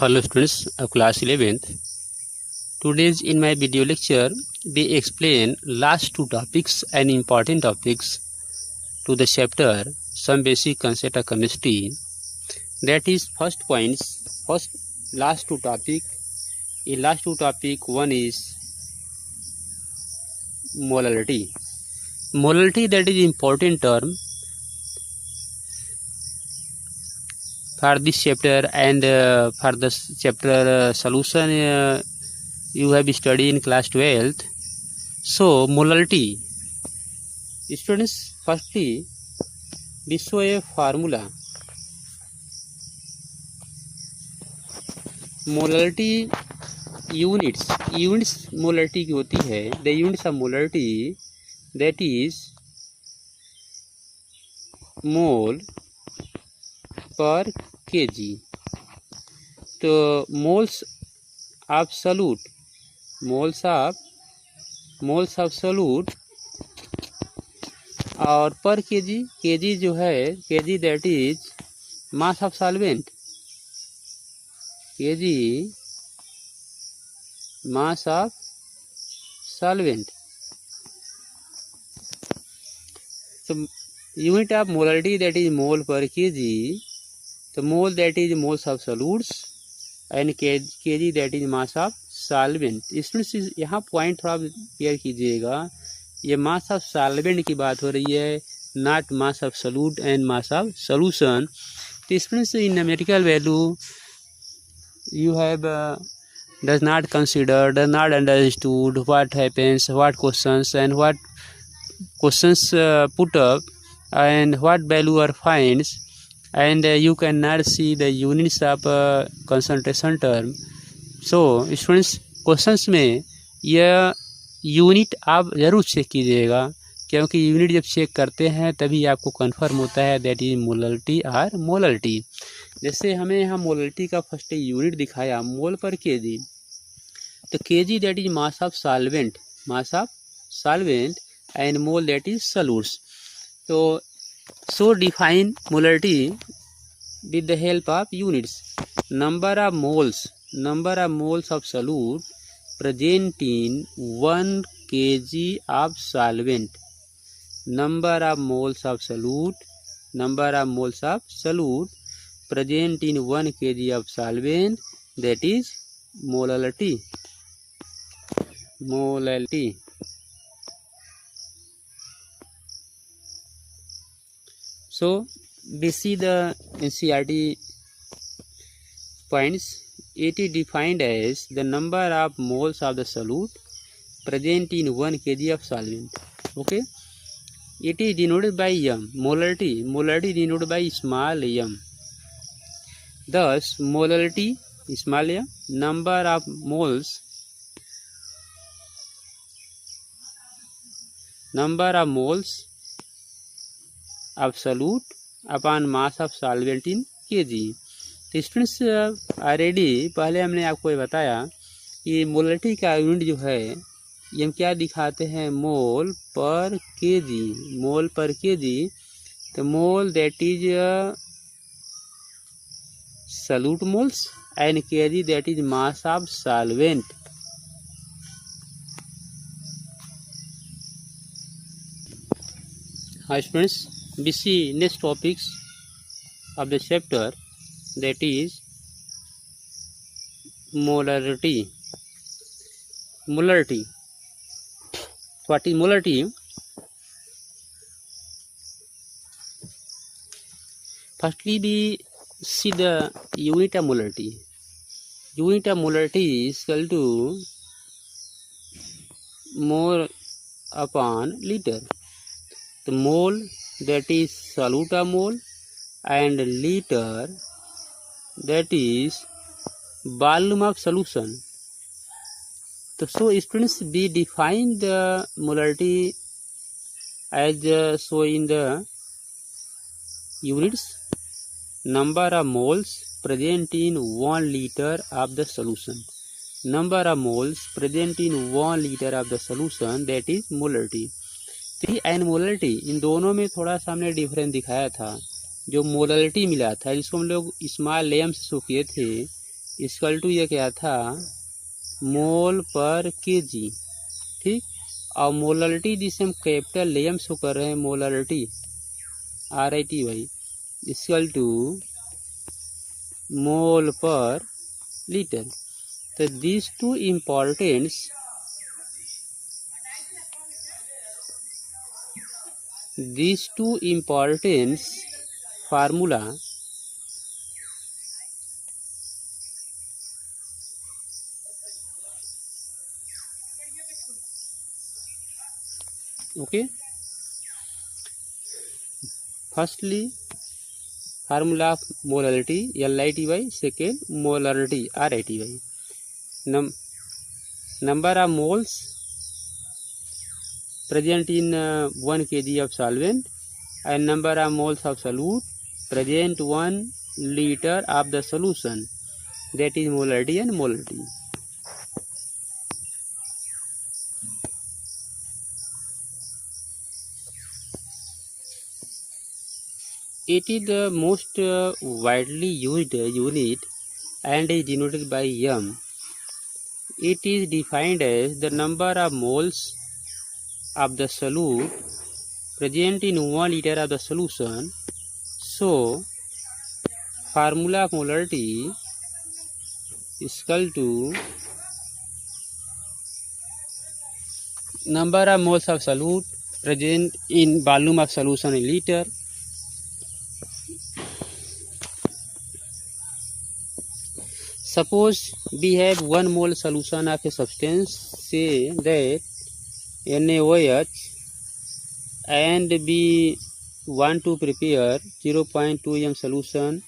Hello students of class 11th. Today's in my video lecture we explain last two topics and important topics to the chapter some basic concept of chemistry. That is first last two topic. In last two topic one is molality. Molality, that is important term for this chapter, and for the chapter solution you have studied in class 12th. So molality, students, firstly we show a formula. Molality units molality की होती है, the units of molality, that is mole per kg. तो moles of solute और पर KG जो है KG, that is mass of solvent, KG mass of solvent. तो unit of molarity, that is mole per KG. तो mole, that is moles of solutes, and KG that is mass of solvent. इसमें यहाँ point थोड़ा clear कीजिएगा, ये मास of solvent की बात हो रही है, not mass of solute and mass of solution. तो इसमें से इन numerical value you have does not understood what happens, what questions put up, and what value are finds, and you cannot see the units of concentration term. So students, questions में यह unit आप ज़रूर check कीजिएगा, क्योंकि unit जब check करते हैं तभी आपको कंफर्म होता है दैट इज मोलरिटी और मोलरिटी. जैसे हमें यहाँ मोलरिटी का फर्स्ट यूनिट दिखाया मोल पर केजी. तो KG that is mass of solvent and mole that is solutes. तो so define molarity with the help of units. Number of moles of solute present in 1 kg of solvent. Number of moles of solute present in 1 kg of solvent, that is molality. So we see the NCERT points. It is defined as the number of moles of the solute present in 1 kg of solvent. Okay, it is denoted by m. Molarity denoted by small m. Thus molarity small m, number of moles of solute upon mass of solvent in kg. तो students, already पहले हमने आपको ये बताया कि molarity का unit जो है ये हम क्या दिखाते हैं, मोल पर केजी. तो mole that is solute moles and KG that is mass of solvent. हाँ students, we see next topics of the chapter, that is molarity. What is molarity? Firstly we see the unit of molarity. Unit of molarity is equal to mole upon liter. The mole, that is solute of mole, and liter, that is volume of solution. So students, we define the molarity as so in the units. Number of moles present in 1 liter of the solution. Number of moles present in 1 liter of the solution, that is molarity. And molarity, इन दोनों में थोड़ा सा हमने difference दिखाया था. जो molarity मिला था जिसको हम लोग स्मॉल एम से शो किए थे, इक्वल टू ये क्या था, मोल पर केजी, ठीक। और मोलरिटी जिसे हम कैपिटल एम शो कर रहे हैं, मोलरिटी RIT भाई, इक्वल टू मोल पर लीटर। तो these two importance formula okay, firstly formula of molarity LITY, second molarity RITY, number of moles present in 1 kg of solvent and number of moles of solute present 1 liter of the solution, that is molarity and molarity. It is the most widely used unit and is denoted by m. It is defined as the number of moles of the solute present in 1 liter of the solution. So, formula of molarity is equal to number of moles of solute present in volume of solution in liter. Suppose we have 1 mole solution of a substance, say that NaOH, and we want to prepare 0.2 m solution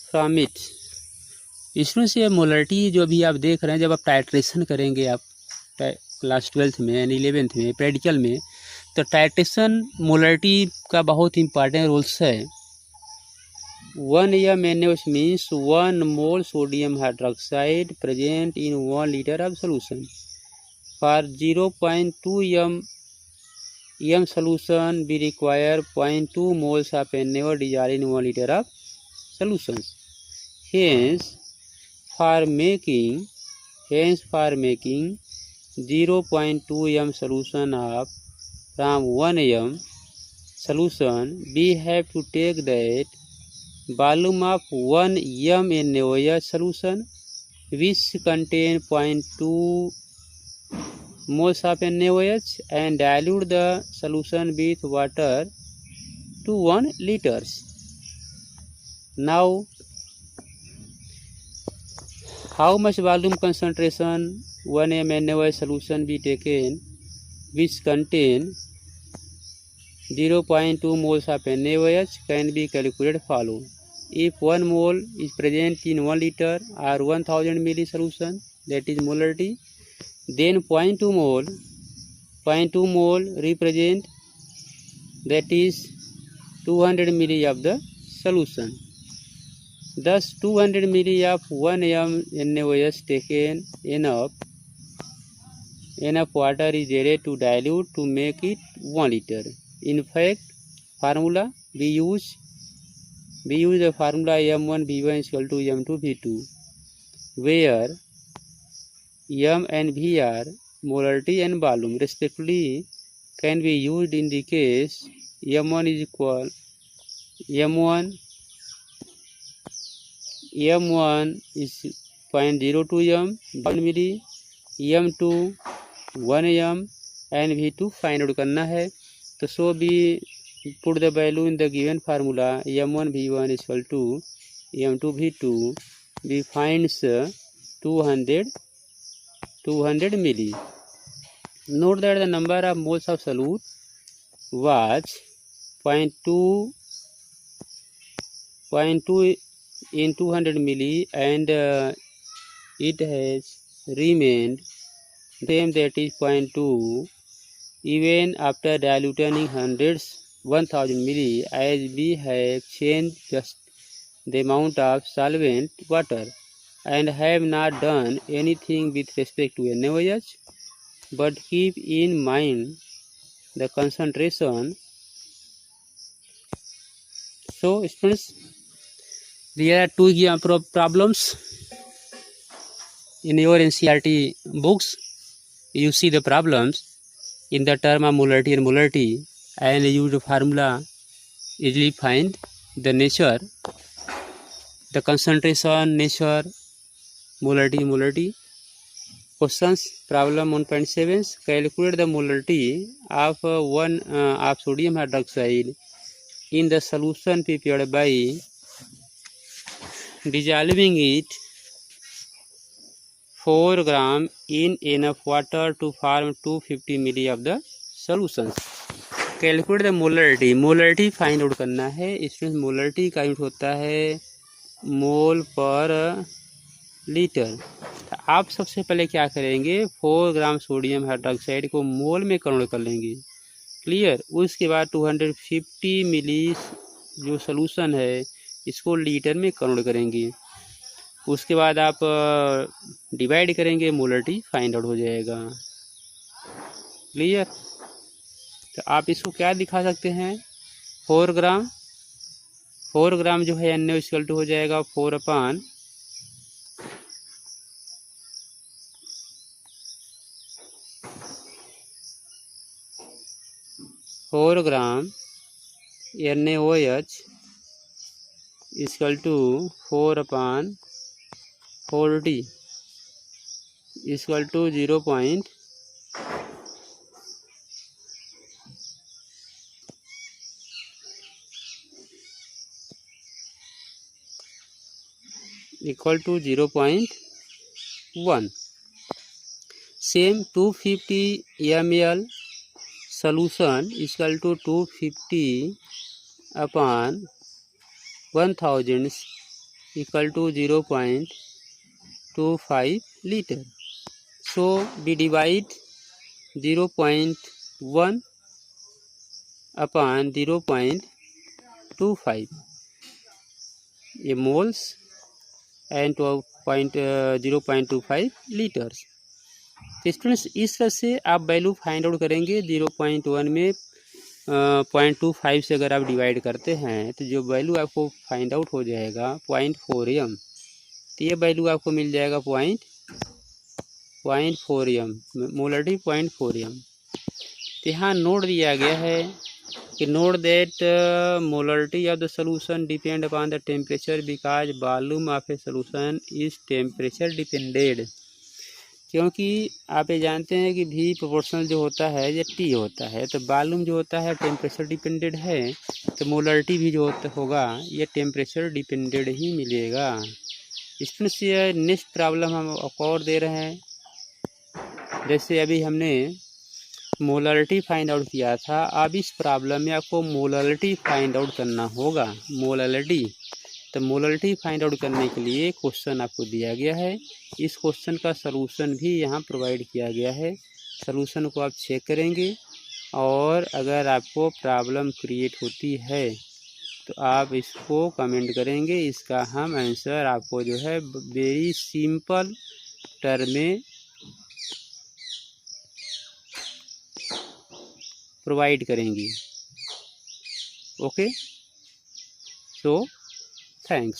from it. इसमें से molarity जो अभी आप देख रहे हैं, जब आप टाइट्रेशन करेंगे आप क्लास 12th में यानी 11th में प्रैक्टिकल में, तो टाइट्रेशन मोलरिटी का बहुत इंपॉर्टेंट रोल्स है। 1 m NaOH means 1 mole sodium hydroxide present in 1 liter of solution. For 0.2 m solution, we require 0.2 moles of NaOH dissolved in 1 liter of solution. Hence, for making 0.2 m solution of from 1 m solution, we have to take that volume of 1 m NaOH solution, which contain 0.2 moles of NaOH, and dilute the solution with water to 1 liters. Now, how much volume concentration 1 m NaOH solution be taken, which contain 0.2 moles of NaOH, can be calculated follow. If 1 mole is present in 1 liter or 1000 ml solution, that is molarity, then 0.2 mole represent, that is 200 ml of the solution. Thus 200 ml of 1 m NaOH taken, enough water is added to dilute to make it 1 liter. In fact, formula we use the formula M1V1 is equal to M2V2, where M and V are molarity and volume respectively, can be used in the case M1 is equal M1 is 0.02 m 1 milli, M2 1 m and V2 find out करना है। तो सो B put the value in the given formula M1V1 is equal to M2V2, we finds 200 milli. Note that the number of moles of solute was 0.2 in 200 milli, and it has remained same, that is 0.2, even after diluting 1000 milli, as we have changed just the amount of solvent water and have not done anything with respect to NaOH, but keep in mind the concentration. So students, there are two problems. in your NCERT books, you see the problems in the term of molarity and molarity, and use the formula, easily find the nature, the concentration, nature, molarity. Questions, problem 1.7, calculate the molarity of of sodium hydroxide in the solution prepared by dissolving it 4 gram in enough water to form 250 ml of the solution. Calculate the molarity, molarity find out करना है। इसमें molarity का unit होता है मोल पर litre. तो आप सबसे पहले क्या करेंगे, 4 ग्राम सोडियम हाइड्रोक्साइड को मोल में कन्वर्ट कर लेंगे। क्लियर। उसके बाद 250 मिली जो सोल्यूशन है इसको लीटर में कन्वर्ट करेंगे। उसके बाद आप डिवाइड करेंगे, मोलरिटी फाइंड आउट हो जाएगा। क्लियर। तो आप इसको क्या दिखा सकते हैं, 4 ग्राम जो है NaOH हो जाएगा 4/4 gram NaOH equal to 4/40 equal to 0.0 equal to 0.1. Same 250 ml solution equal to 250 upon 1000 equal to 0.25 liter. So we divide 0.1 upon 0.25 ये moles एंड 0.25 लीटर्स। तो स्टूडेंट्स इस तरह से आप वैल्यू फाइंड आउट करेंगे। 0.1 में 0.25 से अगर आप डिवाइड करते हैं तो जो वैल्यू आपको फाइंड आउट हो जाएगा 0.4 m। तो ये वैल्यू आपको मिल जाएगा 0.4 m, मोलरिटी 0.4 m। तो यहाँ नोट दिया गया है कि note that molarity of the solution depend upon the temperature because volume of a solution is temperature depended. क्योंकि आप ये जानते हैं कि V प्रोपोर्शनल जो होता है ये T होता है, तो वॉल्यूम जो होता है टेम्परेचर डिपेंडेड है, तो मोलरिटी भी जो होगा ये टेम्परेचर डिपेंडेड ही मिलेगा। स्टूडेंट्स ये नेक्स्ट प्रॉब्लम हम और दे रहे हैं। जैसे अभी हमने मोलरिटी फाइंड आउट किया था, अब इस प्रॉब्लम में आपको मोलरिटी फाइंड आउट करना होगा। मोलरिटी, तो मोलरिटी फाइंड आउट करने के लिए क्वेश्चन आपको दिया गया है। इस क्वेश्चन का सलूशन भी यहाँ प्रोवाइड किया गया है। सलूशन को आप चेक करेंगे और अगर आपको प्रॉब्लम क्रिएट होती है तो आप इसको कमेंट करेंगे। इसका हम आंसर आपको जो है वेरी सिंपल टर्म में प्रोवाइड करेंगी। Okay, so thanks.